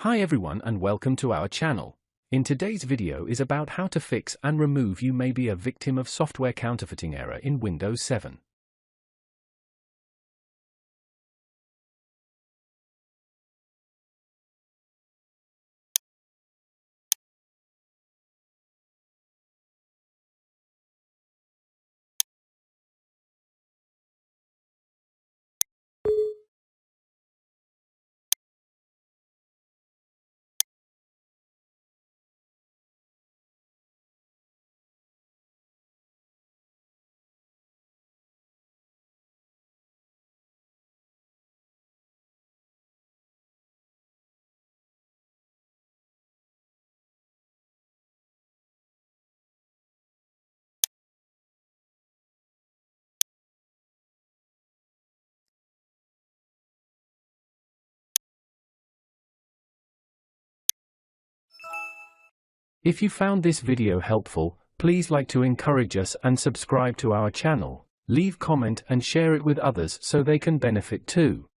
Hi everyone and welcome to our channel. In today's video is about how to fix and remove you may be a victim of software counterfeiting error in Windows 7. If you found this video helpful, please like to encourage us and subscribe to our channel. Leave comment and share it with others so they can benefit too.